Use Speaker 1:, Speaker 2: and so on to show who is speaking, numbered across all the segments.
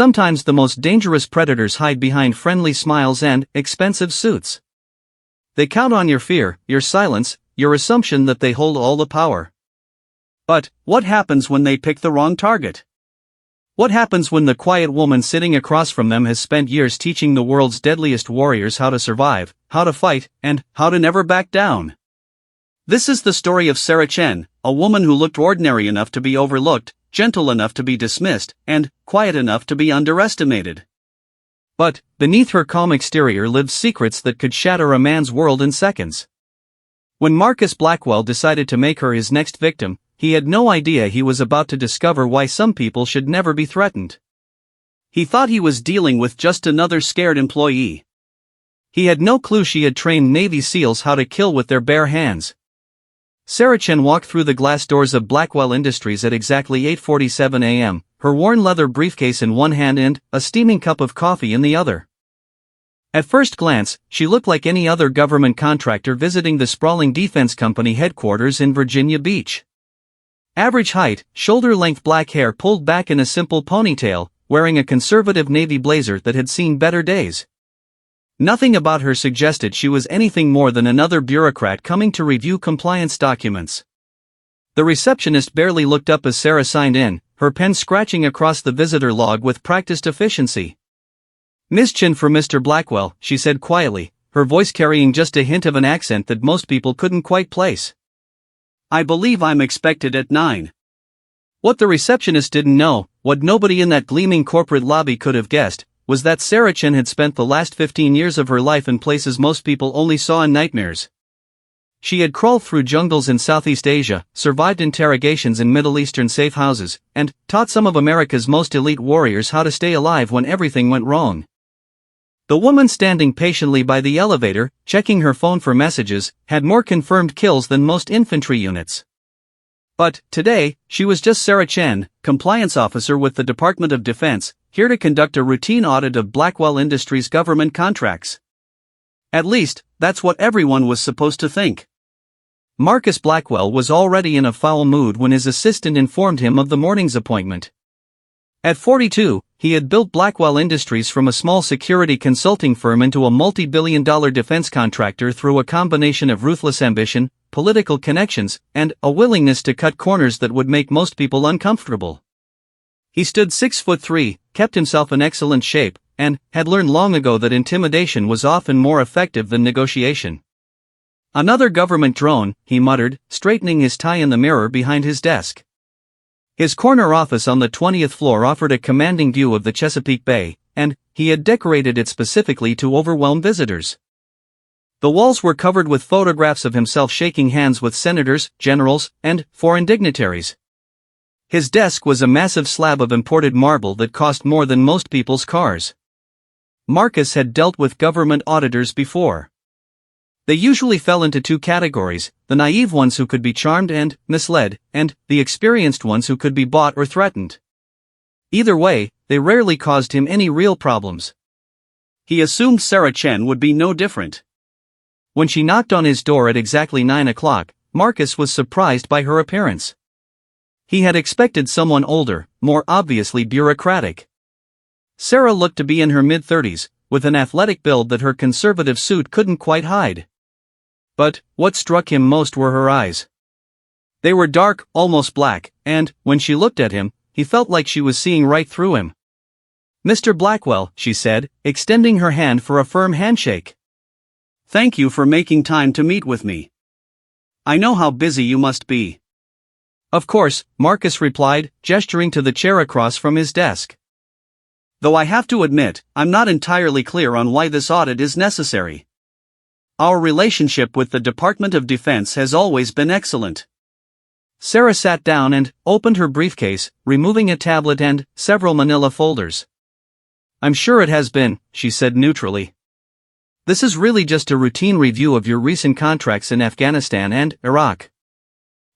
Speaker 1: Sometimes the most dangerous predators hide behind friendly smiles and expensive suits. They count on your fear, your silence, your assumption that they hold all the power. But what happens when they pick the wrong target? What happens when the quiet woman sitting across from them has spent years teaching the world's deadliest warriors how to survive, how to fight, and how to never back down? This is the story of Sarah Chen, a woman who looked ordinary enough to be overlooked, gentle enough to be dismissed, and quiet enough to be underestimated. But beneath her calm exterior lived secrets that could shatter a man's world in seconds. When Marcus Blackwell decided to make her his next victim, he had no idea he was about to discover why some people should never be threatened. He thought he was dealing with just another scared employee. He had no clue she had trained Navy SEALs how to kill with their bare hands. Sarah Chen walked through the glass doors of Blackwell Industries at exactly 8:47 a.m., her worn leather briefcase in one hand and a steaming cup of coffee in the other. At first glance, she looked like any other government contractor visiting the sprawling defense company headquarters in Virginia Beach. Average height, shoulder-length black hair pulled back in a simple ponytail, wearing a conservative navy blazer that had seen better days. Nothing about her suggested she was anything more than another bureaucrat coming to review compliance documents. The receptionist barely looked up as Sarah signed in, her pen scratching across the visitor log with practiced efficiency. "Miss Chen for Mr. Blackwell," she said quietly, her voice carrying just a hint of an accent that most people couldn't quite place. "I believe I'm expected at 9. What the receptionist didn't know, what nobody in that gleaming corporate lobby could have guessed, was that Sarah Chen had spent the last 15 years of her life in places most people only saw in nightmares. She had crawled through jungles in Southeast Asia, survived interrogations in Middle Eastern safe houses, and taught some of America's most elite warriors how to stay alive when everything went wrong. The woman standing patiently by the elevator, checking her phone for messages, had more confirmed kills than most infantry units. But today, she was just Sarah Chen, compliance officer with the Department of Defense, here to conduct a routine audit of Blackwell Industries' government contracts. At least, that's what everyone was supposed to think. Marcus Blackwell was already in a foul mood when his assistant informed him of the morning's appointment. At 42, he had built Blackwell Industries from a small security consulting firm into a multi-billion-dollar defense contractor through a combination of ruthless ambition, political connections, and a willingness to cut corners that would make most people uncomfortable. He stood 6'3", kept himself in excellent shape, and had learned long ago that intimidation was often more effective than negotiation. "Another government drone," he muttered, straightening his tie in the mirror behind his desk. His corner office on the 20th floor offered a commanding view of the Chesapeake Bay, and he had decorated it specifically to overwhelm visitors. The walls were covered with photographs of himself shaking hands with senators, generals, and foreign dignitaries. His desk was a massive slab of imported marble that cost more than most people's cars. Marcus had dealt with government auditors before. They usually fell into two categories, the naive ones who could be charmed and misled, and the experienced ones who could be bought or threatened. Either way, they rarely caused him any real problems. He assumed Sarah Chen would be no different. When she knocked on his door at exactly 9 o'clock, Marcus was surprised by her appearance. He had expected someone older, more obviously bureaucratic. Sarah looked to be in her mid-30s, with an athletic build that her conservative suit couldn't quite hide. But what struck him most were her eyes. They were dark, almost black, and, when she looked at him, he felt like she was seeing right through him. "Mr. Blackwell," she said, extending her hand for a firm handshake. "Thank you for making time to meet with me. I know how busy you must be." "Of course," Marcus replied, gesturing to the chair across from his desk. "Though I have to admit, I'm not entirely clear on why this audit is necessary. Our relationship with the Department of Defense has always been excellent." Sarah sat down and opened her briefcase, removing a tablet and several manila folders. "I'm sure it has been," she said neutrally. "This is really just a routine review of your recent contracts in Afghanistan and Iraq.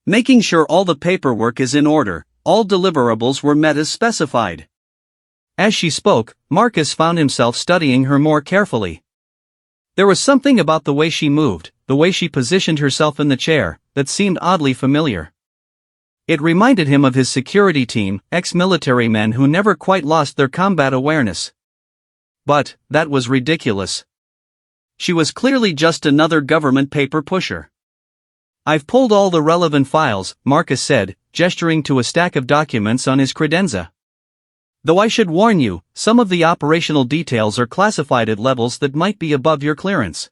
Speaker 1: Making sure all the paperwork is in order, all deliverables were met as specified." As she spoke, Marcus found himself studying her more carefully. There was something about the way she moved, the way she positioned herself in the chair, that seemed oddly familiar. It reminded him of his security team, ex-military men who never quite lost their combat awareness. But that was ridiculous. She was clearly just another government paper pusher. "I've pulled all the relevant files," Marcus said, gesturing to a stack of documents on his credenza. "Though I should warn you, some of the operational details are classified at levels that might be above your clearance."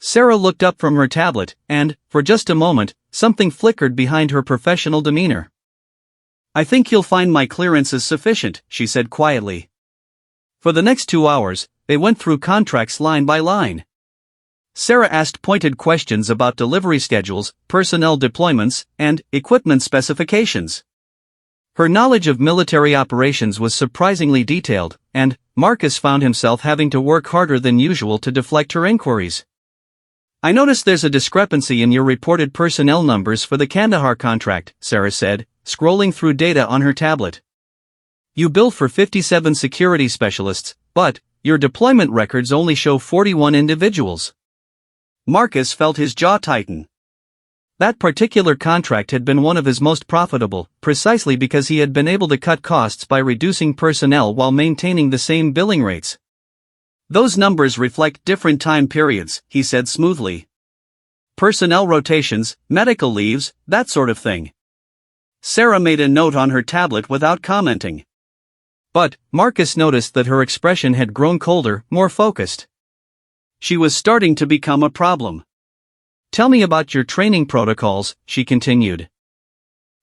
Speaker 1: Sarah looked up from her tablet, and, for just a moment, something flickered behind her professional demeanor. "I think you'll find my clearance is sufficient," she said quietly. For the next 2 hours, they went through contracts line by line. Sarah asked pointed questions about delivery schedules, personnel deployments, and equipment specifications. Her knowledge of military operations was surprisingly detailed, and Marcus found himself having to work harder than usual to deflect her inquiries. "I notice there's a discrepancy in your reported personnel numbers for the Kandahar contract," Sarah said, scrolling through data on her tablet. "You billed for 57 security specialists, but your deployment records only show 41 individuals." Marcus felt his jaw tighten. That particular contract had been one of his most profitable, precisely because he had been able to cut costs by reducing personnel while maintaining the same billing rates. "Those numbers reflect different time periods," he said smoothly. "Personnel rotations, medical leaves, that sort of thing." Sarah made a note on her tablet without commenting. But Marcus noticed that her expression had grown colder, more focused. She was starting to become a problem. "Tell me about your training protocols," she continued.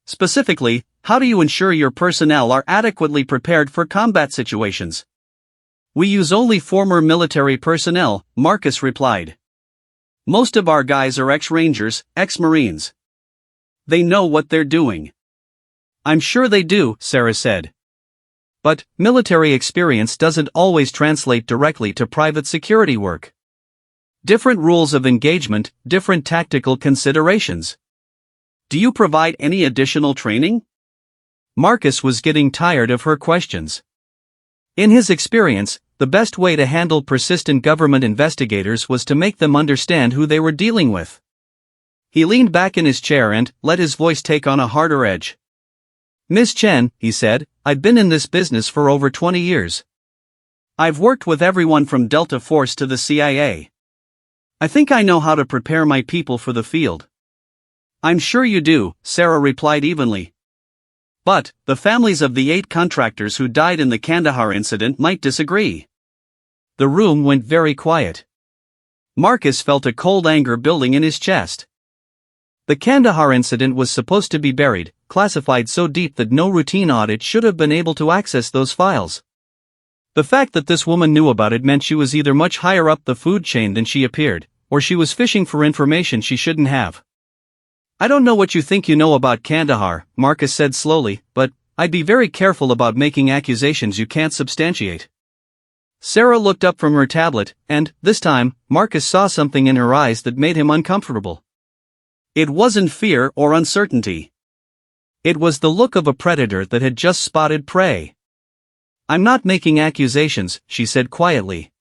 Speaker 1: "Specifically, how do you ensure your personnel are adequately prepared for combat situations?" "We use only former military personnel," Marcus replied. "Most of our guys are ex-Rangers, ex-Marines. They know what they're doing." "I'm sure they do," Sarah said. "But military experience doesn't always translate directly to private security work. Different rules of engagement, different tactical considerations. Do you provide any additional training?" Marcus was getting tired of her questions. In his experience, the best way to handle persistent government investigators was to make them understand who they were dealing with. He leaned back in his chair and let his voice take on a harder edge. "Miss Chen," he said, "I've been in this business for over 20 years. I've worked with everyone from Delta Force to the CIA. I think I know how to prepare my people for the field." "I'm sure you do," Sarah replied evenly. "But the families of the 8 contractors who died in the Kandahar incident might disagree." The room went very quiet. Marcus felt a cold anger building in his chest. The Kandahar incident was supposed to be buried, classified so deep that no routine audit should have been able to access those files. The fact that this woman knew about it meant she was either much higher up the food chain than she appeared, or she was fishing for information she shouldn't have. "I don't know what you think you know about Kandahar," Marcus said slowly, "but I'd be very careful about making accusations you can't substantiate." Sarah looked up from her tablet, and, this time, Marcus saw something in her eyes that made him uncomfortable. It wasn't fear or uncertainty. It was the look of a predator that had just spotted prey. "I'm not making accusations," she said quietly.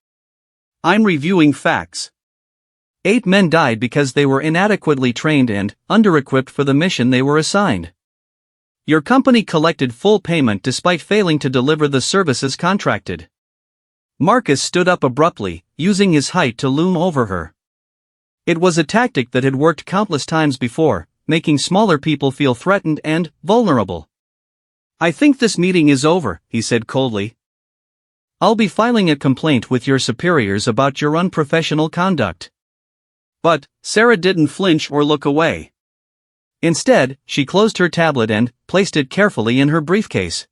Speaker 1: "I'm reviewing facts. 8 men died because they were inadequately trained and under-equipped for the mission they were assigned. Your company collected full payment despite failing to deliver the services contracted." Marcus stood up abruptly, using his height to loom over her. It was a tactic that had worked countless times before, making smaller people feel threatened and vulnerable. "I think this meeting is over," he said coldly. "I'll be filing a complaint with your superiors about your unprofessional conduct." But Sarah didn't flinch or look away. Instead, she closed her tablet and placed it carefully in her briefcase.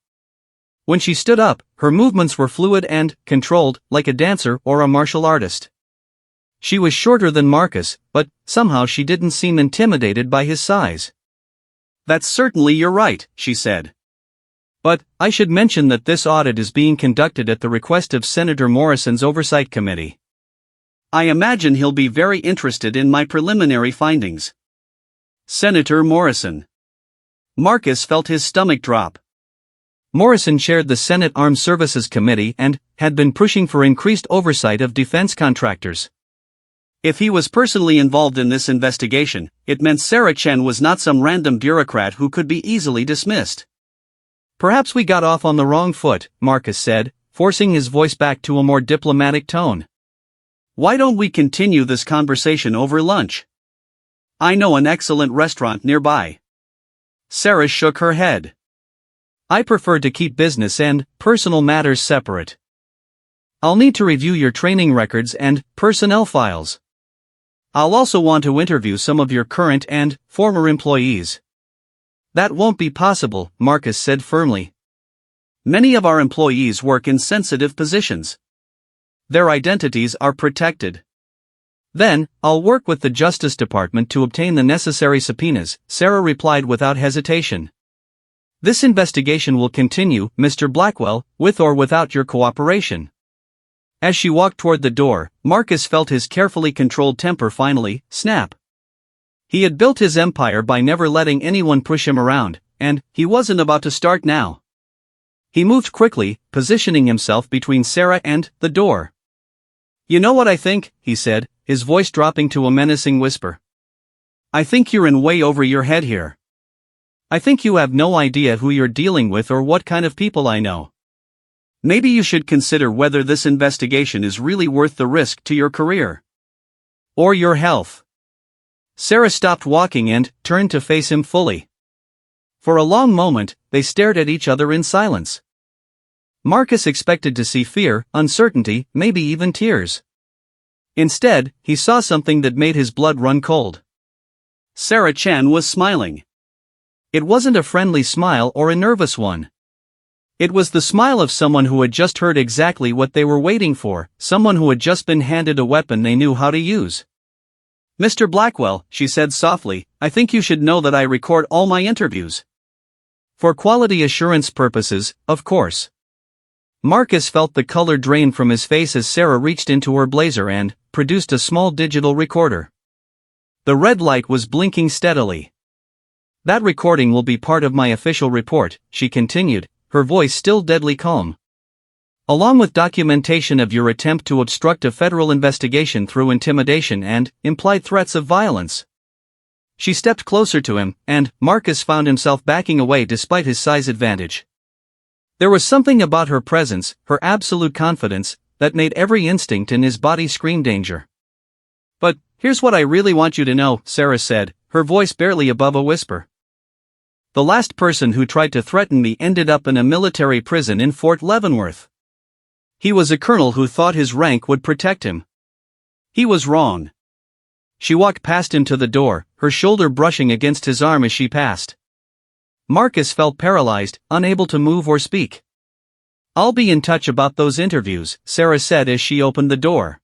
Speaker 1: When she stood up, her movements were fluid and controlled, like a dancer or a martial artist. She was shorter than Marcus, but somehow she didn't seem intimidated by his size. "That's certainly you're right," she said. "But I should mention that this audit is being conducted at the request of Senator Morrison's Oversight Committee. I imagine he'll be very interested in my preliminary findings." Senator Morrison. Marcus felt his stomach drop. Morrison chaired the Senate Armed Services Committee and had been pushing for increased oversight of defense contractors. If he was personally involved in this investigation, it meant Sarah Chen was not some random bureaucrat who could be easily dismissed. Perhaps we got off on the wrong foot, Marcus said, forcing his voice back to a more diplomatic tone. Why don't we continue this conversation over lunch? I know an excellent restaurant nearby. Sarah shook her head. I prefer to keep business and personal matters separate. I'll need to review your training records and personnel files. I'll also want to interview some of your current and former employees. That won't be possible, Marcus said firmly. Many of our employees work in sensitive positions. Their identities are protected. Then, I'll work with the Justice Department to obtain the necessary subpoenas, Sarah replied without hesitation. This investigation will continue, Mr. Blackwell, with or without your cooperation. As she walked toward the door, Marcus felt his carefully controlled temper finally snap. He had built his empire by never letting anyone push him around, and he wasn't about to start now. He moved quickly, positioning himself between Sarah and the door. You know what I think, he said, his voice dropping to a menacing whisper. I think you're in way over your head here. I think you have no idea who you're dealing with or what kind of people I know. Maybe you should consider whether this investigation is really worth the risk to your career. Or your health. Sarah stopped walking and turned to face him fully. For a long moment, they stared at each other in silence. Marcus expected to see fear, uncertainty, maybe even tears. Instead, he saw something that made his blood run cold. Sarah Chen was smiling. It wasn't a friendly smile or a nervous one. It was the smile of someone who had just heard exactly what they were waiting for, someone who had just been handed a weapon they knew how to use. Mr. Blackwell, she said softly, I think you should know that I record all my interviews. For quality assurance purposes, of course. Marcus felt the color drain from his face as Sarah reached into her blazer and produced a small digital recorder. The red light was blinking steadily. That recording will be part of my official report, she continued, her voice still deadly calm. Along with documentation of your attempt to obstruct a federal investigation through intimidation and implied threats of violence. She stepped closer to him, and Marcus found himself backing away despite his size advantage. There was something about her presence, her absolute confidence, that made every instinct in his body scream danger. But, here's what I really want you to know, Sarah said, her voice barely above a whisper. The last person who tried to threaten me ended up in a military prison in Fort Leavenworth. He was a colonel who thought his rank would protect him. He was wrong. She walked past him to the door, her shoulder brushing against his arm as she passed. Marcus felt paralyzed, unable to move or speak. I'll be in touch about those interviews, Sarah said as she opened the door.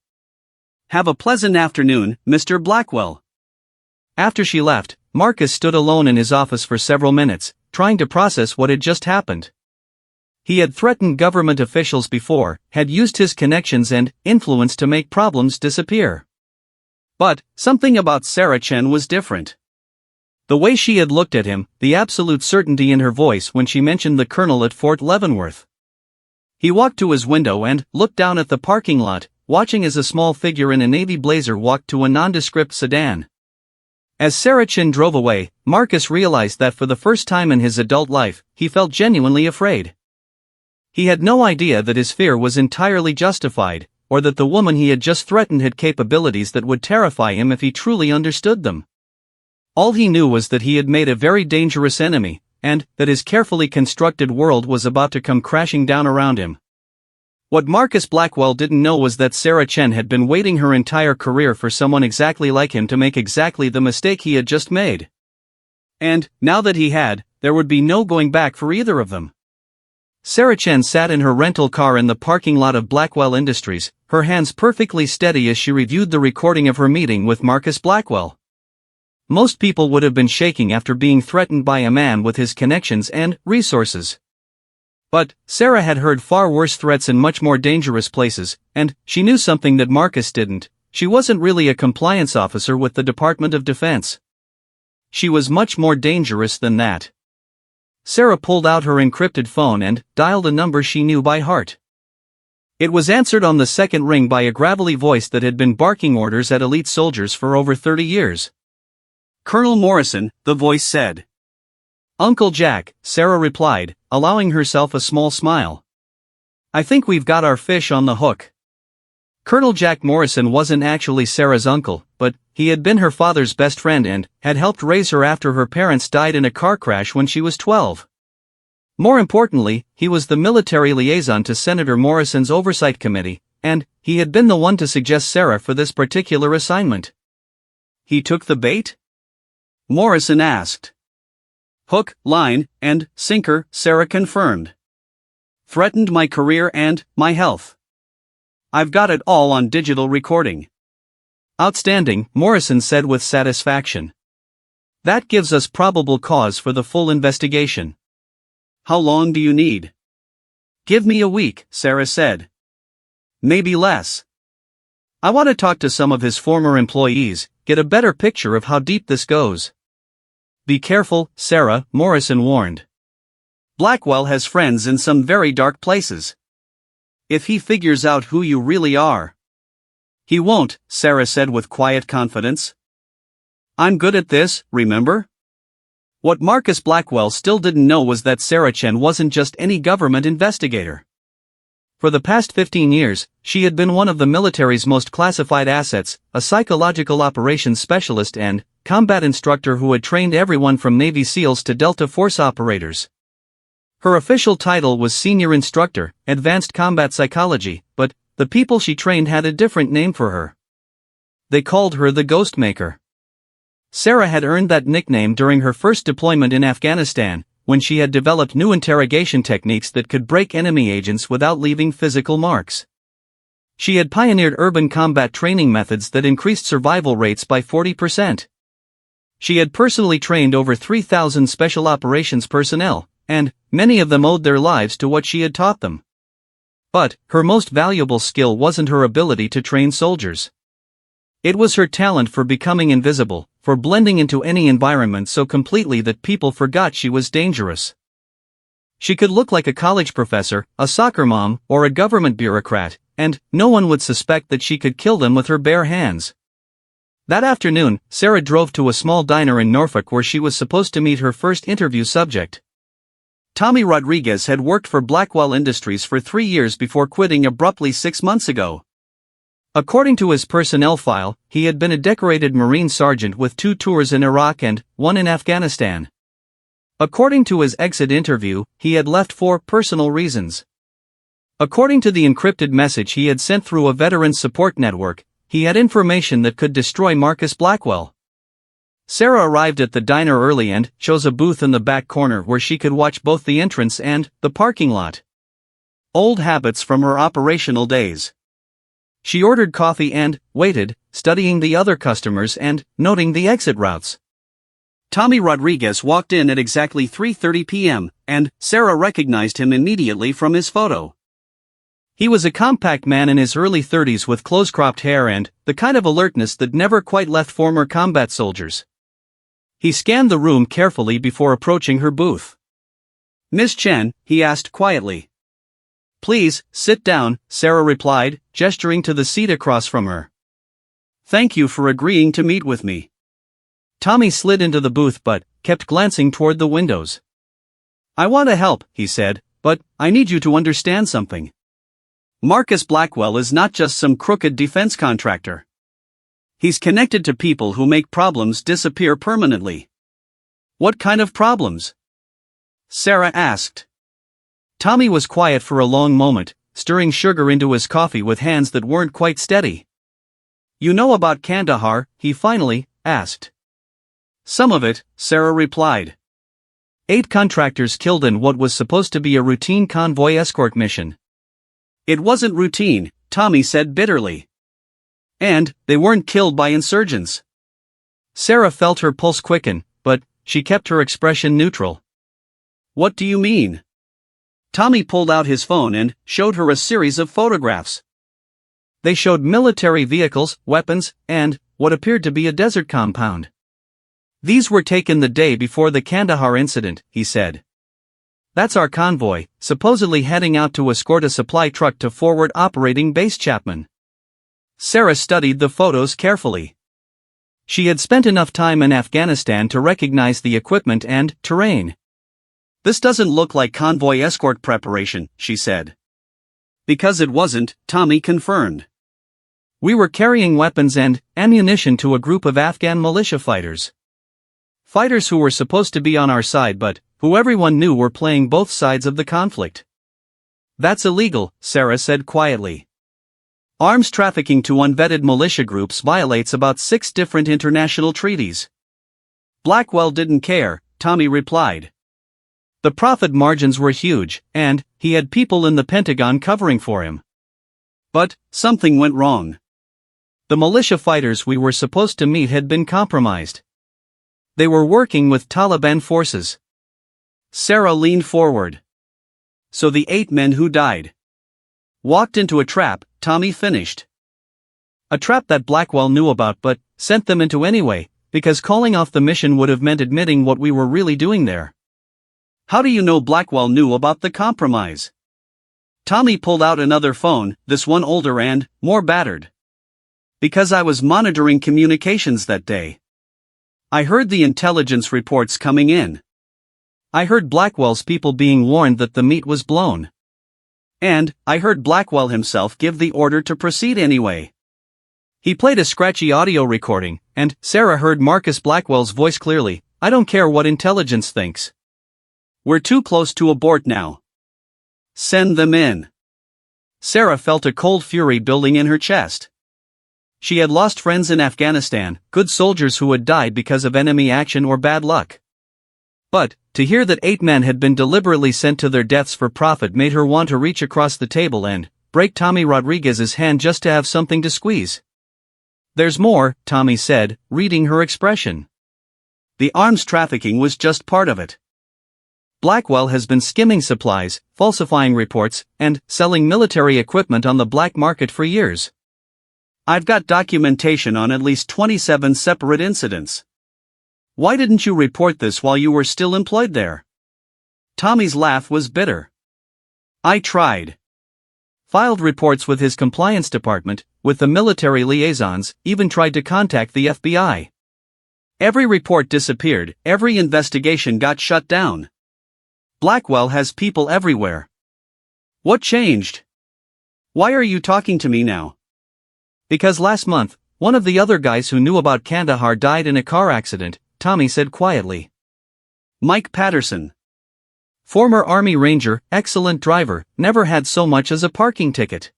Speaker 1: Have a pleasant afternoon, Mr. Blackwell. After she left, Marcus stood alone in his office for several minutes, trying to process what had just happened. He had threatened government officials before, had used his connections and influence to make problems disappear. But, something about Sarah Chen was different. The way she had looked at him, the absolute certainty in her voice when she mentioned the colonel at Fort Leavenworth. He walked to his window and looked down at the parking lot, watching as a small figure in a navy blazer walked to a nondescript sedan. As Sarah Chen drove away, Marcus realized that for the first time in his adult life, he felt genuinely afraid. He had no idea that his fear was entirely justified, or that the woman he had just threatened had capabilities that would terrify him if he truly understood them. All he knew was that he had made a very dangerous enemy, and that his carefully constructed world was about to come crashing down around him. What Marcus Blackwell didn't know was that Sarah Chen had been waiting her entire career for someone exactly like him to make exactly the mistake he had just made. And, now that he had, there would be no going back for either of them. Sarah Chen sat in her rental car in the parking lot of Blackwell Industries, her hands perfectly steady as she reviewed the recording of her meeting with Marcus Blackwell. Most people would have been shaking after being threatened by a man with his connections and resources. But, Sarah had heard far worse threats in much more dangerous places, and she knew something that Marcus didn't. She wasn't really a compliance officer with the Department of Defense. She was much more dangerous than that. Sarah pulled out her encrypted phone and dialed a number she knew by heart. It was answered on the second ring by a gravelly voice that had been barking orders at elite soldiers for over 30 years.
Speaker 2: "Colonel Morrison," the voice said.
Speaker 1: "Uncle Jack," Sarah replied, allowing herself a small smile. "I think we've got our fish on the hook." Colonel Jack Morrison wasn't actually Sarah's uncle, but he had been her father's best friend and had helped raise her after her parents died in a car crash when she was 12. More importantly, he was the military liaison to Senator Morrison's Oversight Committee, and he had been the one to suggest Sarah for this particular assignment.
Speaker 2: "He took the bait?" Morrison asked. "Hook, line, and sinker," Sarah confirmed. "Threatened my career and my health. I've got it all on digital recording."
Speaker 1: "Outstanding," Morrison said with satisfaction. "That gives us probable cause for the full investigation."
Speaker 2: "How long do you need?"
Speaker 1: "Give me a week," Sarah said.
Speaker 2: "Maybe less.
Speaker 1: I want to talk to some of his former employees, get a better picture of how deep this goes." "Be careful, Sarah," Morrison warned.
Speaker 2: "Blackwell has friends in some very dark places. If he figures out who you really are..."
Speaker 1: "He won't," Sarah said with quiet confidence.
Speaker 2: "I'm good at this, remember?"
Speaker 1: What Marcus Blackwell still didn't know was that Sarah Chen wasn't just any government investigator. For the past 15 years, she had been one of the military's most classified assets, a psychological operations specialist and combat instructor who had trained everyone from Navy SEALs to Delta Force operators. Her official title was Senior Instructor, Advanced Combat Psychology, but the people she trained had a different name for her. They called her the Ghost Maker. Sarah had earned that nickname during her first deployment in Afghanistan, when she had developed new interrogation techniques that could break enemy agents without leaving physical marks. She had pioneered urban combat training methods that increased survival rates by 40%. She had personally trained over 3,000 special operations personnel, and many of them owed their lives to what she had taught them. But her most valuable skill wasn't her ability to train soldiers. It was her talent for becoming invisible, for blending into any environment so completely that people forgot she was dangerous. She could look like a college professor, a soccer mom, or a government bureaucrat, and no one would suspect that she could kill them with her bare hands. That afternoon, Sarah drove to a small diner in Norfolk where she was supposed to meet her first interview subject. Tommy Rodriguez had worked for Blackwell Industries for 3 years before quitting abruptly 6 months ago. According to his personnel file, he had been a decorated Marine sergeant with 2 tours in Iraq and 1 in Afghanistan. According to his exit interview, he had left for personal reasons. According to the encrypted message he had sent through a veteran support network, he had information that could destroy Marcus Blackwell. Sarah arrived at the diner early and chose a booth in the back corner where she could watch both the entrance and the parking lot. Old habits from her operational days. She ordered coffee and waited, studying the other customers and noting the exit routes.
Speaker 2: Tommy Rodriguez walked in at exactly 3:30 p.m., and Sarah recognized him immediately from his photo.
Speaker 1: He was a compact man in his early 30s with close-cropped hair and the kind of alertness that never quite left former combat soldiers. He scanned the room carefully before approaching her booth.
Speaker 2: "Miss Chen," he asked quietly.
Speaker 1: "Please, sit down," Sarah replied, gesturing to the seat across from her.
Speaker 2: "Thank you for agreeing to meet with me."
Speaker 1: Tommy slid into the booth but kept glancing toward the windows.
Speaker 2: "I want to help," he said, "but I need you to understand something. Marcus Blackwell is not just some crooked defense contractor. He's connected to people who make problems disappear permanently."
Speaker 1: "What kind of problems?"
Speaker 2: Sarah asked.
Speaker 1: Tommy was quiet for a long moment, stirring sugar into his coffee with hands that weren't quite steady.
Speaker 2: "You know about Kandahar?" he finally asked.
Speaker 1: "Some of it," Sarah replied. 8 contractors killed in what was supposed to be a routine convoy escort mission.
Speaker 2: "It wasn't routine," Tommy said bitterly.
Speaker 1: "And they weren't killed by insurgents." Sarah felt her pulse quicken, but she kept her expression neutral.
Speaker 2: "What do you mean?" Tommy pulled out his phone and showed her a series of photographs.
Speaker 1: They showed military vehicles, weapons, and what appeared to be a desert compound. "These were taken the day before the Kandahar incident," he said. That's our convoy, supposedly heading out to escort a supply truck to forward operating base Chapman. Sarah studied the photos carefully. She had spent enough time in Afghanistan to recognize the equipment and terrain.
Speaker 2: This doesn't look like convoy escort preparation, she said. Because it wasn't, Tommy confirmed.
Speaker 1: We were carrying weapons and ammunition to a group of Afghan militia fighters. Fighters who were supposed to be on our side but who everyone knew were playing both sides of the conflict. That's illegal, Sarah said quietly. Arms trafficking to unvetted militia groups violates about 6 different international treaties.
Speaker 2: Blackwell didn't care, Tommy replied.
Speaker 1: The profit margins were huge, and he had people in the Pentagon covering for him.
Speaker 2: But something went wrong.
Speaker 1: The militia fighters we were supposed to meet had been compromised. They were working with Taliban forces.
Speaker 2: Sarah leaned forward. So the 8 men who died walked into a trap, Tommy finished.
Speaker 1: A trap that Blackwell knew about but sent them into anyway, because calling off the mission would have meant admitting what we were really doing there.
Speaker 2: How do you know Blackwell knew about the compromise? Tommy pulled out another phone, this one older and more battered. Because I was monitoring communications that day. I heard the intelligence reports coming in.
Speaker 1: I heard Blackwell's people being warned that the meat was blown.
Speaker 2: And I heard Blackwell himself give the order to proceed anyway.
Speaker 1: He played a scratchy audio recording, and Sarah heard Marcus Blackwell's voice clearly. I don't care what intelligence thinks.
Speaker 2: We're too close to abort now. Send them in.
Speaker 1: Sarah felt a cold fury building in her chest. She had lost friends in Afghanistan, good soldiers who had died because of enemy action or bad luck. But to hear that 8 men had been deliberately sent to their deaths for profit made her want to reach across the table and break Tommy Rodriguez's hand just to have something to squeeze. There's more, Tommy said, reading her expression.
Speaker 2: The arms trafficking was just part of it.
Speaker 1: Blackwell has been skimming supplies, falsifying reports, and selling military equipment on the black market for years.
Speaker 2: I've got documentation on at least 27 separate incidents. Why didn't you report this while you were still employed there? Tommy's laugh was bitter. I tried.
Speaker 1: Filed reports with his compliance department, with the military liaisons, even tried to contact the FBI.
Speaker 2: Every report disappeared, every investigation got shut down. Blackwell has people everywhere. What changed? Why are you talking to me now?
Speaker 1: Because last month, one of the other guys who knew about Kandahar died in a car accident, Tommy said quietly.
Speaker 2: Mike Patterson.
Speaker 1: Former Army Ranger, excellent driver, never had so much as a parking ticket.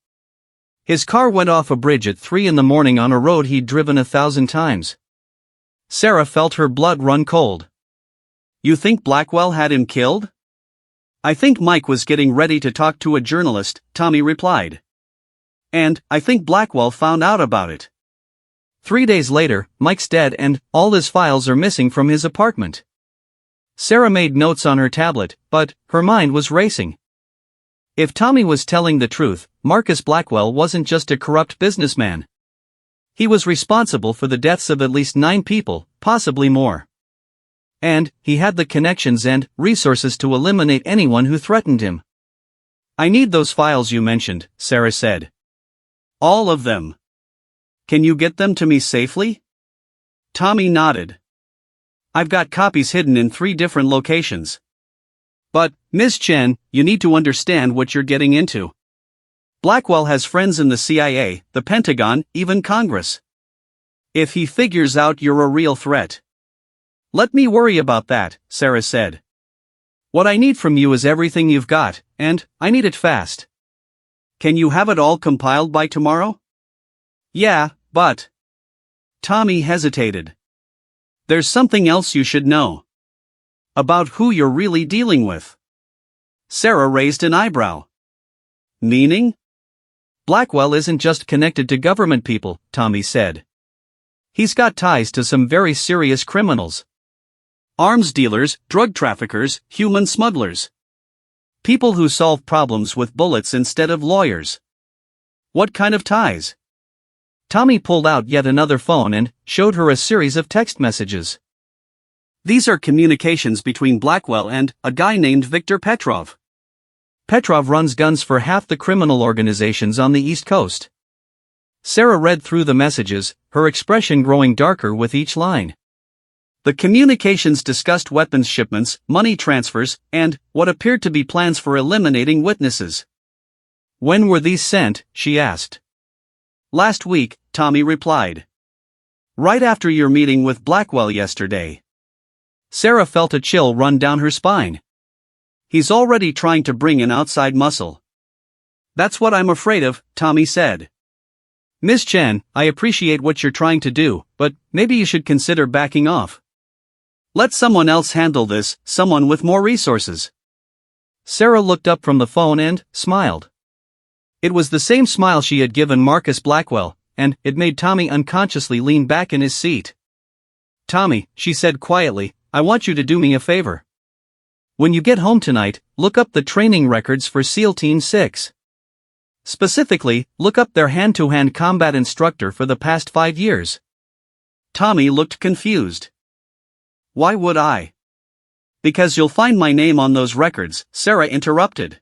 Speaker 1: His car went off a bridge at 3 in the morning on a road he'd driven 1,000 times. Sarah felt her blood run cold.
Speaker 2: You think Blackwell had him killed? I think Mike was getting ready to talk to a journalist, Tommy replied. And I think Blackwell found out about it.
Speaker 1: 3 days later, Mike's dead and all his files are missing from his apartment. Sarah made notes on her tablet, but her mind was racing. If Tommy was telling the truth, Marcus Blackwell wasn't just a corrupt businessman. He was responsible for the deaths of at least 9 people, possibly more. And he had the connections and resources to eliminate anyone who threatened him. I need those files you mentioned, Sarah said.
Speaker 2: All of them. Can you get them to me safely? Tommy nodded. I've got copies hidden in 3 different locations. But, Ms. Chen, you need to understand what you're getting into. Blackwell has friends in the CIA, the Pentagon, even Congress. If he figures out you're a real threat.
Speaker 1: Let me worry about that, Sarah said. What I need from you is everything you've got, and I need it fast.
Speaker 2: Can you have it all compiled by tomorrow?
Speaker 1: Yeah, but...
Speaker 2: Tommy hesitated. There's something else you should know. About who you're really dealing with. Sarah raised an eyebrow. Meaning?
Speaker 1: Blackwell isn't just connected to government people, Tommy said. He's got ties to some very serious criminals.
Speaker 2: Arms dealers, drug traffickers, human smugglers. People who solve problems with bullets instead of lawyers. What kind of ties?
Speaker 1: Tommy pulled out yet another phone and showed her a series of text messages.
Speaker 2: These are communications between Blackwell and a guy named Viktor Petrov.
Speaker 1: Petrov runs guns for half the criminal organizations on the East Coast. Sarah read through the messages, her expression growing darker with each line.
Speaker 2: The communications discussed weapons shipments, money transfers, and what appeared to be plans for eliminating witnesses.
Speaker 1: When were these sent? She asked.
Speaker 2: Last week, Tommy replied. Right after your meeting with Blackwell yesterday.
Speaker 1: Sarah felt a chill run down her spine.
Speaker 2: He's already trying to bring in outside muscle. That's what I'm afraid of, Tommy said.
Speaker 1: Miss Chen, I appreciate what you're trying to do, but maybe you should consider backing off.
Speaker 2: Let someone else handle this, someone with more resources.
Speaker 1: Sarah looked up from the phone and smiled. It was the same smile she had given Marcus Blackwell, and it made Tommy unconsciously lean back in his seat. Tommy, she said quietly, I want you to do me a favor. When you get home tonight, look up the training records for SEAL Team 6. Specifically, look up their hand-to-hand combat instructor for the past 5 years.
Speaker 2: Tommy looked confused. Why would I? Because you'll find my name on those records, Sarah interrupted.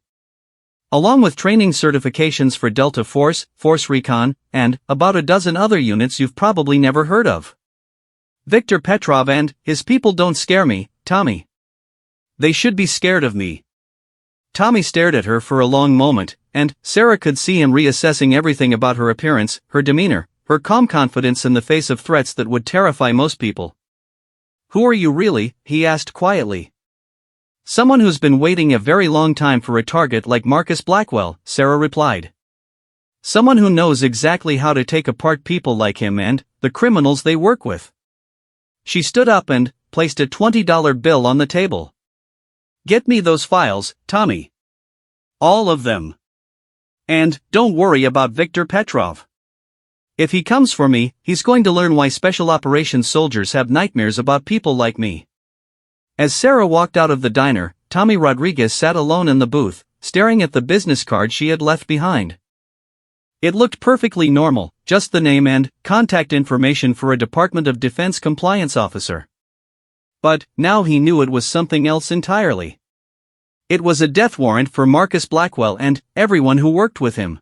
Speaker 1: Along with training certifications for Delta Force, Force Recon, and about a dozen other units you've probably never heard of. Viktor Petrov and his people don't scare me, Tommy. They should be scared of me. Tommy stared at her for a long moment, and Sarah could see him reassessing everything about her appearance, her demeanor, her calm confidence in the face of threats that would terrify most people. Who are you really? He asked quietly. Someone who's been waiting a very long time for a target like Marcus Blackwell, Sarah replied. Someone who knows exactly how to take apart people like him and the criminals they work with. She stood up and placed a $20 bill on the table. Get me those files, Tommy. All of them. And don't worry about Viktor Petrov. If he comes for me, he's going to learn why special operations soldiers have nightmares about people like me. As Sarah walked out of the diner, Tommy Rodriguez sat alone in the booth, staring at the business card she had left behind. It looked perfectly normal, just the name and contact information for a Department of Defense compliance officer. But now he knew it was something else entirely. It was a death warrant for Marcus Blackwell and everyone who worked with him.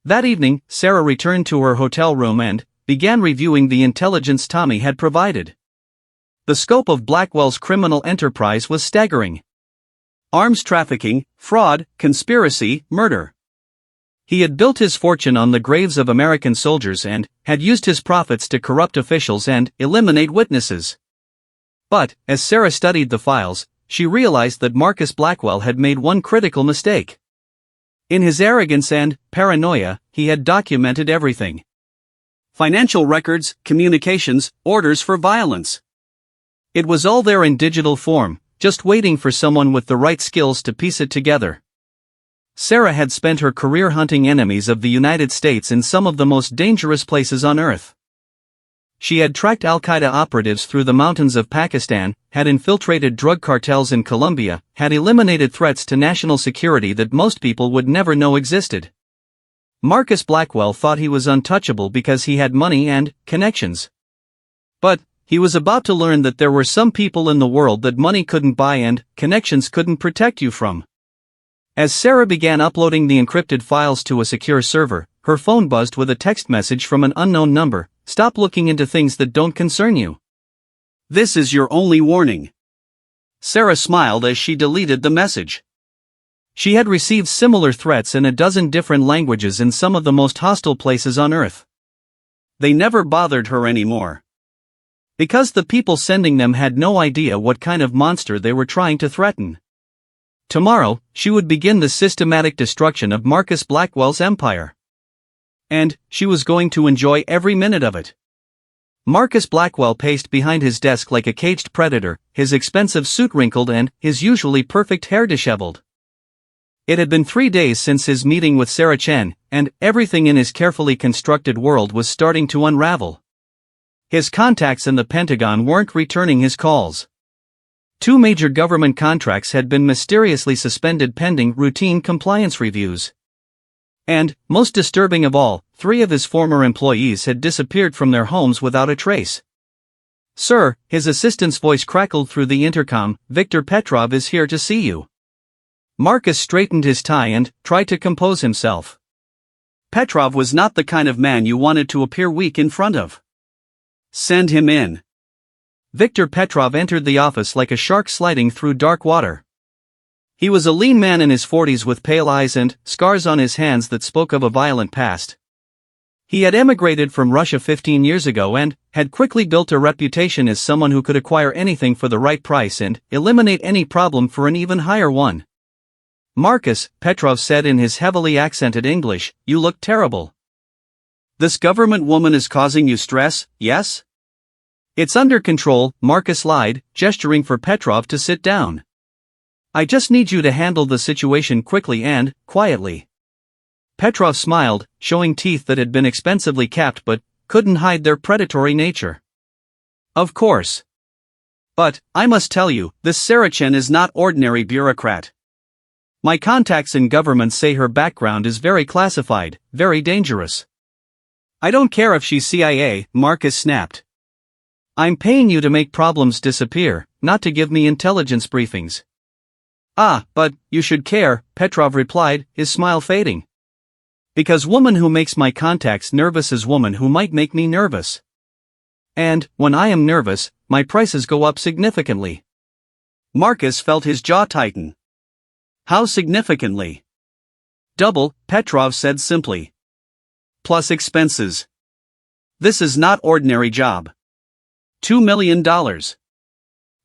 Speaker 1: That evening, Sarah returned to her hotel room and began reviewing the intelligence Tommy had provided. The scope of Blackwell's criminal enterprise was staggering. Arms trafficking, fraud, conspiracy, murder. He had built his fortune on the graves of American soldiers and had used his profits to corrupt officials and eliminate witnesses. But, as Sarah studied the files, she realized that Marcus Blackwell had made one critical mistake. In his arrogance and paranoia, he had documented everything. Financial records, communications, orders for violence. It was all there in digital form, just waiting for someone with the right skills to piece it together. Sarah had spent her career hunting enemies of the United States in some of the most dangerous places on Earth. She had tracked Al-Qaeda operatives through the mountains of Pakistan, had infiltrated drug cartels in Colombia, had eliminated threats to national security that most people would never know existed. Marcus Blackwell thought he was untouchable because he had money and connections. But he was about to learn that there were some people in the world that money couldn't buy and connections couldn't protect you from. As Sarah began uploading the encrypted files to a secure server, her phone buzzed with a text message from an unknown number. Stop looking into things that don't concern you. This is your only warning. Sarah smiled as she deleted the message. She had received similar threats in a dozen different languages in some of the most hostile places on Earth. They never bothered her anymore. Because the people sending them had no idea what kind of monster they were trying to threaten. Tomorrow, she would begin the systematic destruction of Marcus Blackwell's empire. And she was going to enjoy every minute of it. Marcus Blackwell paced behind his desk like a caged predator, his expensive suit wrinkled and his usually perfect hair disheveled. It had been 3 days since his meeting with Sarah Chen, and everything in his carefully constructed world was starting to unravel. His contacts in the Pentagon weren't returning his calls. 2 major government contracts had been mysteriously suspended pending routine compliance reviews. And, most disturbing of all, 3 of his former employees had disappeared from their homes without a trace. "Sir," his assistant's voice crackled through the intercom, "Viktor Petrov is here to see you." Marcus straightened his tie and tried to compose himself.
Speaker 2: Petrov was not the kind of man you wanted to appear weak in front of. "Send him in."
Speaker 1: Viktor Petrov entered the office like a shark sliding through dark water. He was a lean man in his 40s with pale eyes and scars on his hands that spoke of a violent past. He had emigrated from Russia 15 years ago and had quickly built a reputation as someone who could acquire anything for the right price and eliminate any problem for an even higher one. "Marcus," Petrov said in his heavily accented English, "you look terrible."
Speaker 2: "This government woman is causing you stress, yes?"
Speaker 1: "It's under control," Marcus lied, gesturing for Petrov to sit down. "I just need you to handle the situation quickly and quietly." Petrov smiled, showing teeth that had been expensively capped but couldn't hide their predatory nature.
Speaker 2: "Of course. But, I must tell you, this Saracen is not ordinary bureaucrat. My contacts in government say her background is very classified, very dangerous."
Speaker 1: "I don't care if she's CIA," Marcus snapped. "I'm paying you to make problems disappear, not to give me intelligence briefings."
Speaker 2: "Ah, but you should care," Petrov replied, his smile fading.
Speaker 1: "Because woman who makes my contacts nervous is woman who might make me nervous. And, when I am nervous, my prices go up significantly."
Speaker 2: Marcus felt his jaw tighten. "How significantly?"
Speaker 1: "Double," Petrov said simply.
Speaker 2: "Plus expenses. This is not ordinary job. $2 million.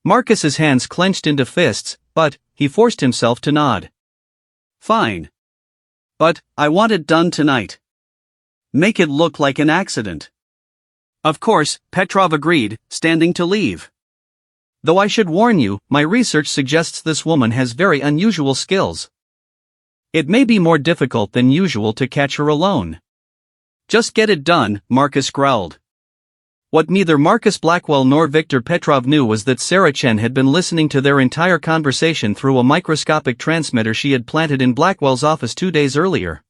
Speaker 1: Marcus's hands clenched into fists, but he forced himself to nod.
Speaker 2: "Fine. But, I want it done tonight. Make it look like an accident."
Speaker 1: "Of course," Petrov agreed, standing to leave. "Though I should warn you, my research suggests this woman has very unusual skills. It may be more difficult than usual to catch her alone."
Speaker 2: "Just get it done," Marcus growled.
Speaker 1: What neither Marcus Blackwell nor Viktor Petrov knew was that Saracen had been listening to their entire conversation through a microscopic transmitter she had planted in Blackwell's office 2 days earlier.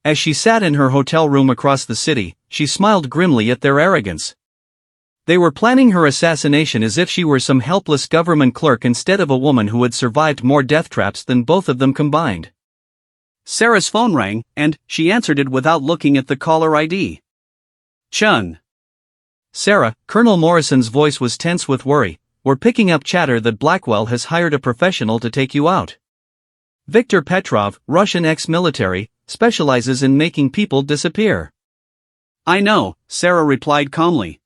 Speaker 1: As she sat in her hotel room across the city, she smiled grimly at their arrogance. They were planning her assassination as if she were some helpless government clerk instead of a woman who had survived more death traps than both of them combined.
Speaker 2: Sarah's phone rang, and she answered it without looking at the caller ID. "Chun."
Speaker 1: "Sarah," Colonel Morrison's voice was tense with worry, "we're picking up chatter that Blackwell has hired a professional to take you out. Viktor Petrov, Russian ex-military, specializes in making people disappear."
Speaker 2: "I know," Sarah replied calmly.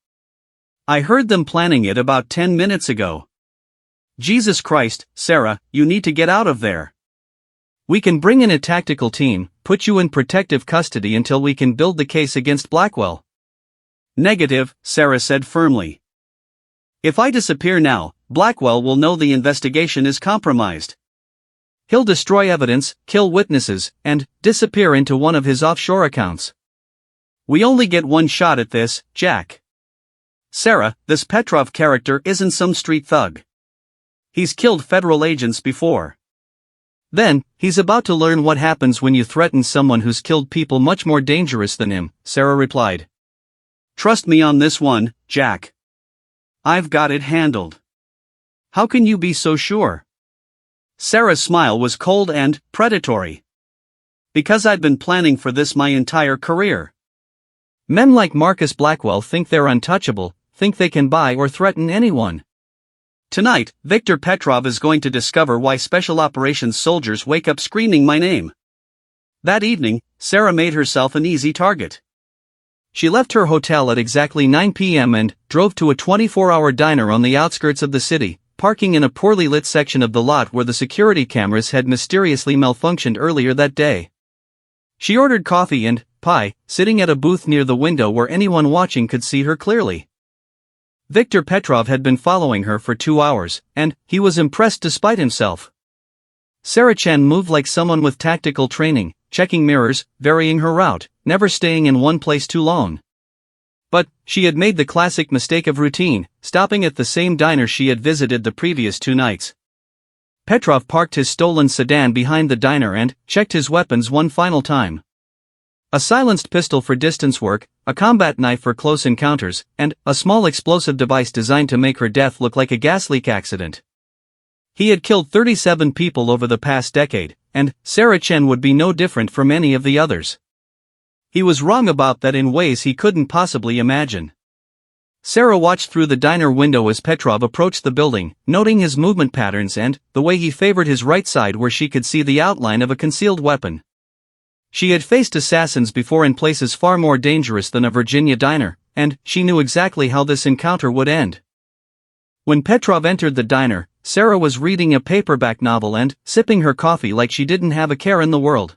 Speaker 1: "I heard them planning it about 10 minutes ago."
Speaker 2: "Jesus Christ, Sarah, you need to get out of there."
Speaker 1: "We can bring in a tactical team, put you in protective custody until we can build the case against Blackwell."
Speaker 2: "Negative," Sarah said firmly. "If I disappear now, Blackwell will know the investigation is compromised.
Speaker 1: He'll destroy evidence, kill witnesses, and disappear into one of his offshore accounts.
Speaker 2: We only get one shot at this, Jack. Sarah, this Petrov character isn't some street thug. He's killed federal agents before."
Speaker 1: "Then, he's about to learn what happens when you threaten someone who's killed people much more dangerous than him," Sarah replied.
Speaker 2: "Trust me on this one, Jack. I've got it handled."
Speaker 1: "How can you be so sure?"
Speaker 2: Sarah's smile was cold and predatory. "Because I've been planning for this my entire career."
Speaker 1: Men like Marcus Blackwell think they're untouchable, think they can buy or threaten anyone.
Speaker 2: Tonight, Viktor Petrov is going to discover why special operations soldiers wake up screaming my name. That evening, Sarah made herself an easy target.
Speaker 1: She left her hotel at exactly 9 p.m. and drove to a 24-hour diner on the outskirts of the city, parking in a poorly lit section of the lot where the security cameras had mysteriously malfunctioned earlier that day. She ordered coffee and pie, sitting at a booth near the window where anyone watching could see her clearly. Viktor Petrov had been following her for 2 hours, and he was impressed despite himself. Saracen moved like someone with tactical training, checking mirrors, varying her route, never staying in one place too long. But she had made the classic mistake of routine, stopping at the same diner she had visited the previous 2 nights. Petrov parked his stolen sedan behind the diner and checked his weapons one final time. A silenced pistol for distance work, a combat knife for close encounters, and a small explosive device designed to make her death look like a gas leak accident. He had killed 37 people over the past decade, and Sarah Chen would be no different from any of the others. He was wrong about that in ways he couldn't possibly imagine. Sarah watched through the diner window as Petrov approached the building, noting his movement patterns and the way he favored his right side where she could see the outline of a concealed weapon. She had faced assassins before in places far more dangerous than a Virginia diner, and she knew exactly how this encounter would end. When Petrov entered the diner, Sarah was reading a paperback novel and sipping her coffee like she didn't have a care in the world.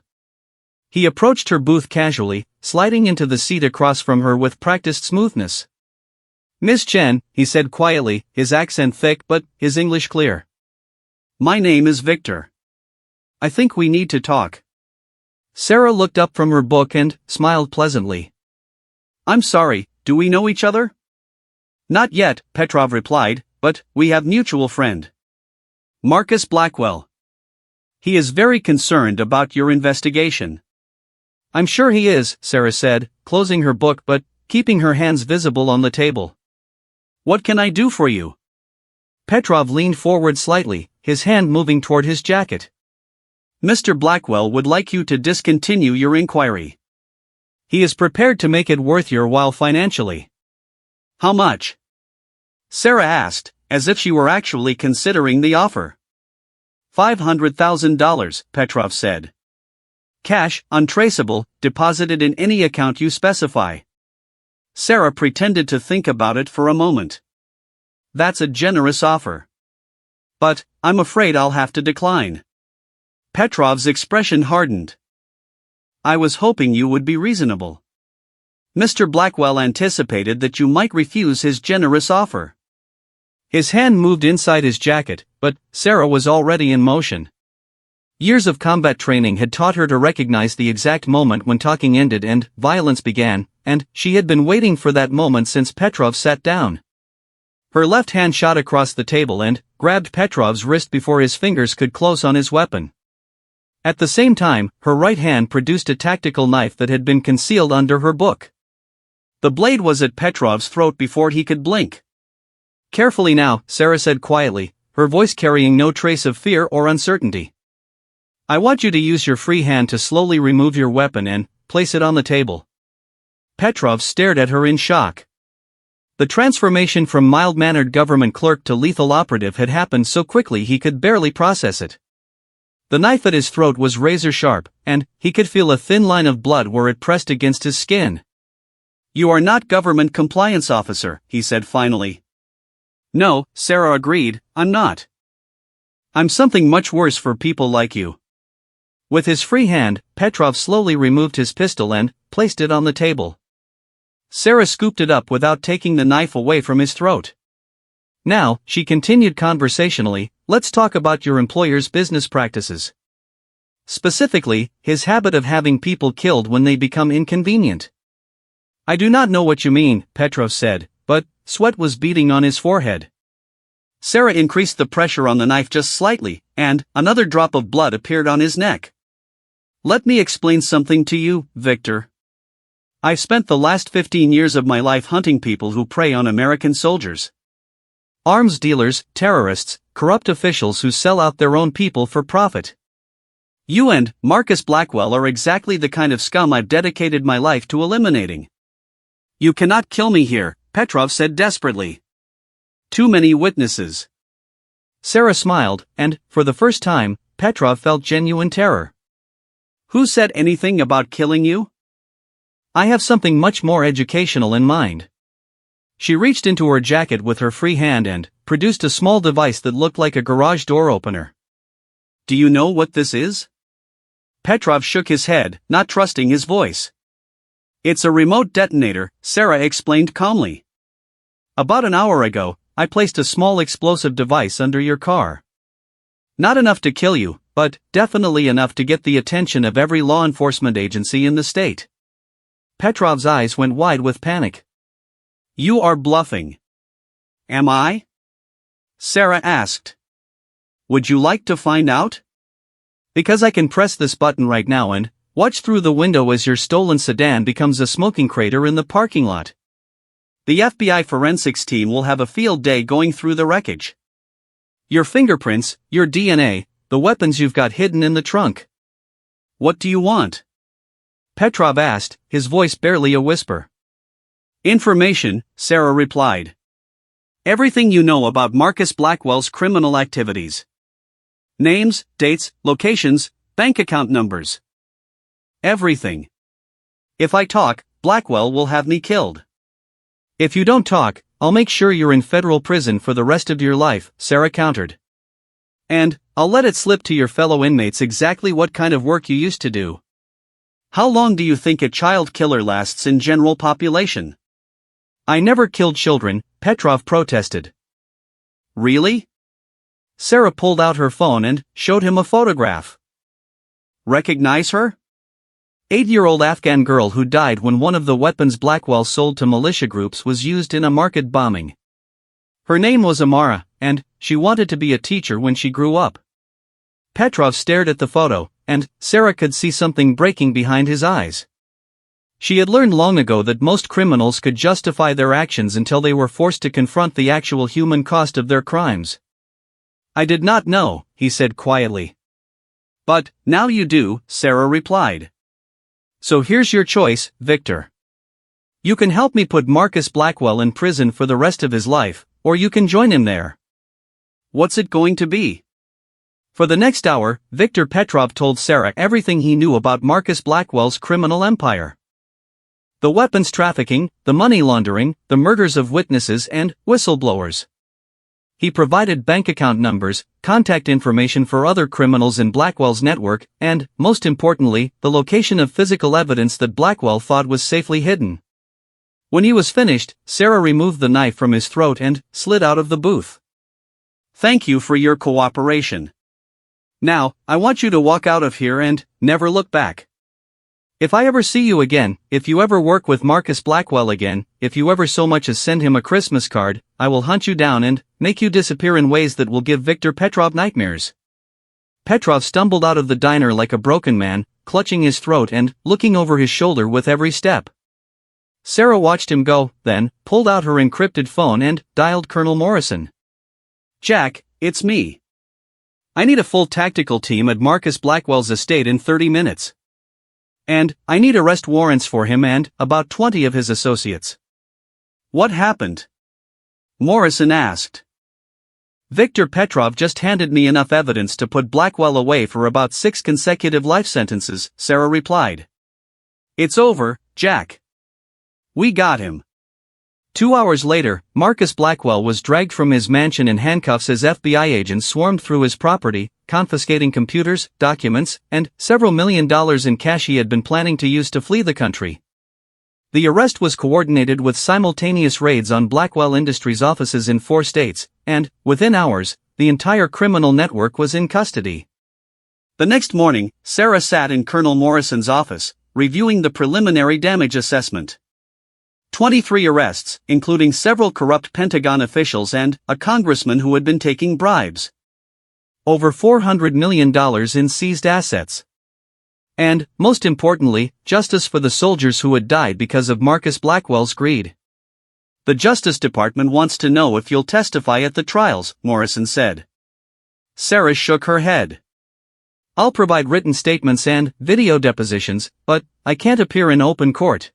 Speaker 1: He approached her booth casually, sliding into the seat across from her with practiced smoothness. "Miss Chen," he said quietly, his accent thick but his English clear. "My name is Victor. I think we need to talk." Sarah looked up from her book and smiled pleasantly. "I'm sorry, do we know each other?" "Not yet," Petrov replied, "but we have mutual friend. Marcus Blackwell. He is very concerned about your investigation." "I'm sure he is," Sarah said, closing her book but keeping her hands visible on the table. "What can I do for you?" Petrov leaned forward slightly, his hand moving toward his jacket. "Mr. Blackwell would like you to discontinue your inquiry. He is prepared to make it worth your while financially." "How much?" Sarah asked, as if she were actually considering the offer. $500,000, Petrov said. "Cash, untraceable, deposited in any account you specify." Sarah pretended to think about it for a moment. "That's a generous offer. But I'm afraid I'll have to decline." Petrov's expression hardened. "I was hoping you would be reasonable." Mr. Blackwell anticipated that you might refuse his generous offer. His hand moved inside his jacket, but Sarah was already in motion. Years of combat training had taught her to recognize the exact moment when talking ended and violence began, and she had been waiting for that moment since Petrov sat down. Her left hand shot across the table and grabbed Petrov's wrist before his fingers could close on his weapon. At the same time, her right hand produced a tactical knife that had been concealed under her book. The blade was at Petrov's throat before he could blink. "Carefully now," Sarah said quietly, her voice carrying no trace of fear or uncertainty. "I want you to use your free hand to slowly remove your weapon and place it on the table." Petrov stared at her in shock. The transformation from mild-mannered government clerk to lethal operative had happened so quickly he could barely process it. The knife at his throat was razor-sharp, and he could feel a thin line of blood where it pressed against his skin. "You are not government compliance officer," he said finally. "No," Sarah agreed, "I'm not. I'm something much worse for people like you." With his free hand, Petrov slowly removed his pistol and placed it on the table. Sarah scooped it up without taking the knife away from his throat. "Now," she continued conversationally, "let's talk about your employer's business practices. Specifically, his habit of having people killed when they become inconvenient." "I do not know what you mean," Petrov said, but sweat was beading on his forehead. Sarah increased the pressure on the knife just slightly, and another drop of blood appeared on his neck. "Let me explain something to you, Victor. I've spent the last 15 years of my life hunting people who prey on American soldiers. Arms dealers, terrorists, corrupt officials who sell out their own people for profit. You and Marcus Blackwell are exactly the kind of scum I've dedicated my life to eliminating." "You cannot kill me here," Petrov said desperately. "Too many witnesses." Sarah smiled, and, for the first time, Petrov felt genuine terror. "Who said anything about killing you?" "I have something much more educational in mind." She reached into her jacket with her free hand and produced a small device that looked like a garage door opener. "Do you know what this is?" Petrov shook his head, not trusting his voice. "It's a remote detonator," Sarah explained calmly. "About an hour ago, I placed a small explosive device under your car. Not enough to kill you, but definitely enough to get the attention of every law enforcement agency in the state." Petrov's eyes went wide with panic. "You are bluffing." "Am I?" Sarah asked. "Would you like to find out?" "Because I can press this button right now and Watch through the window as your stolen sedan becomes a smoking crater in the parking lot.
Speaker 2: The FBI forensics team will have a field day going through the wreckage.
Speaker 1: Your fingerprints, your DNA, the weapons you've got hidden in the trunk.
Speaker 2: What do you want?
Speaker 1: Petrov asked, his voice barely a whisper.
Speaker 2: Information, Sarah replied. Everything you know about Marcus Blackwell's criminal activities. Names, dates, locations, bank account numbers. Everything.
Speaker 1: If I talk, Blackwell will have me killed. If you don't talk, I'll make sure you're in federal prison for the rest of your life, Sarah countered. And, I'll let it slip to your fellow inmates exactly what kind of work you used to do.
Speaker 2: How long do you think a child killer lasts in general population?
Speaker 1: I never killed children, Petrov protested.
Speaker 2: Really?
Speaker 1: Sarah pulled out her phone and showed him a photograph.
Speaker 2: Recognize her?
Speaker 1: 8-year-old Afghan girl who died when one of the weapons Blackwell sold to militia groups was used in a market bombing. Her name was Amara, and she wanted to be a teacher when she grew up. Petrov stared at the photo, and Sarah could see something breaking behind his eyes. She had learned long ago that most criminals could justify their actions until they were forced to confront the actual human cost of their crimes.
Speaker 2: I did not know, he said quietly. But, now you do, Sarah replied.
Speaker 1: So here's your choice, Victor. You can help me put Marcus Blackwell in prison for the rest of his life, or you can join him there.
Speaker 2: What's it going to be?
Speaker 1: For the next hour, Victor Petrov told Sarah everything he knew about Marcus Blackwell's criminal empire. The weapons trafficking, the money laundering, the murders of witnesses and whistleblowers. He provided bank account numbers, contact information for other criminals in Blackwell's network, and, most importantly, the location of physical evidence that Blackwell thought was safely hidden. When he was finished, Sarah removed the knife from his throat and slid out of the booth.
Speaker 2: Thank you for your cooperation. Now, I want you to walk out of here and never look back.
Speaker 1: If I ever see you again, if you ever work with Marcus Blackwell again, if you ever so much as send him a Christmas card, I will hunt you down and make you disappear in ways that will give Victor Petrov nightmares. Petrov stumbled out of the diner like a broken man, clutching his throat and looking over his shoulder with every step. Sarah watched him go, then pulled out her encrypted phone and dialed Colonel Morrison.
Speaker 2: Jack, it's me. I need a full tactical team at Marcus Blackwell's estate in 30 minutes.
Speaker 1: And I need arrest warrants for him and about 20 of his associates.
Speaker 2: What happened? Morrison asked.
Speaker 1: Victor Petrov just handed me enough evidence to put Blackwell away for about 6 consecutive life sentences, Sarah replied.
Speaker 2: It's over, Jack. We got him.
Speaker 1: 2 hours later, Marcus Blackwell was dragged from his mansion in handcuffs as FBI agents swarmed through his property, confiscating computers, documents, and several $1 million in cash he had been planning to use to flee the country. The arrest was coordinated with simultaneous raids on Blackwell Industries offices in 4 states, and, within hours, the entire criminal network was in custody.
Speaker 2: The next morning, Sarah sat in Colonel Morrison's office, reviewing the preliminary damage assessment. 23 arrests, including several corrupt Pentagon officials and a congressman who had been taking bribes.
Speaker 1: Over $400 million in seized assets. And, most importantly, justice for the soldiers who had died because of Marcus Blackwell's greed.
Speaker 2: The Justice Department wants to know if you'll testify at the trials, Morrison said. Sarah shook her head.
Speaker 1: I'll provide written statements and video depositions, but I can't appear in open court.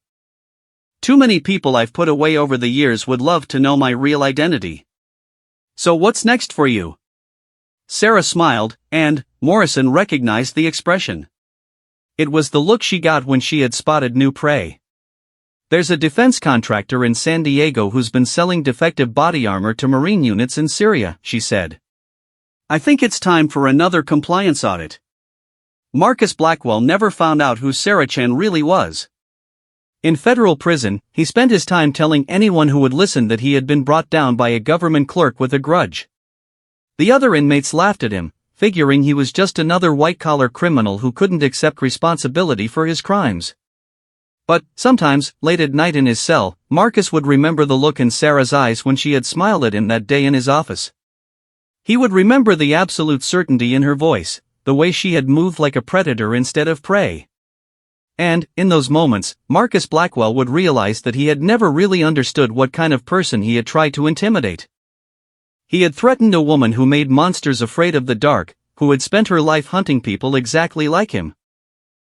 Speaker 2: Too many people I've put away over the years would love to know my real identity.
Speaker 1: So what's next for you?
Speaker 2: Sarah smiled, and Morrison recognized the expression.
Speaker 1: It was the look she got when she had spotted new prey. There's a defense contractor in San Diego who's been selling defective body armor to Marine units in Syria, she said.
Speaker 2: I think it's time for another compliance audit. Marcus Blackwell never found out who Sarah Chen really was.
Speaker 1: In federal prison, he spent his time telling anyone who would listen that he had been brought down by a government clerk with a grudge. The other inmates laughed at him, figuring he was just another white-collar criminal who couldn't accept responsibility for his crimes. But, sometimes, late at night in his cell, Marcus would remember the look in Sarah's eyes when she had smiled at him that day in his office. He would remember the absolute certainty in her voice, the way she had moved like a predator instead of prey. And, in those moments, Marcus Blackwell would realize that he had never really understood what kind of person he had tried to intimidate. He had threatened a woman who made monsters afraid of the dark, who had spent her life hunting people exactly like him.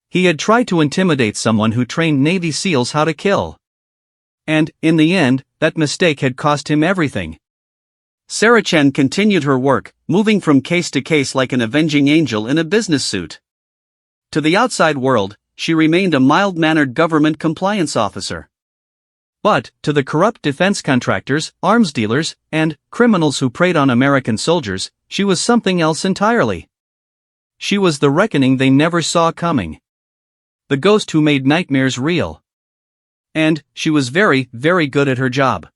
Speaker 1: He had tried to intimidate someone who trained Navy SEALs how to kill. And, in the end, that mistake had cost him everything.
Speaker 2: Sarah Chen continued her work, moving from case to case like an avenging angel in a business suit. To the outside world, she remained a mild-mannered government compliance officer.
Speaker 1: But, to the corrupt defense contractors, arms dealers, and criminals who preyed on American soldiers, she was something else entirely. She was the reckoning they never saw coming. The ghost who made nightmares real. And she was very, very good at her job.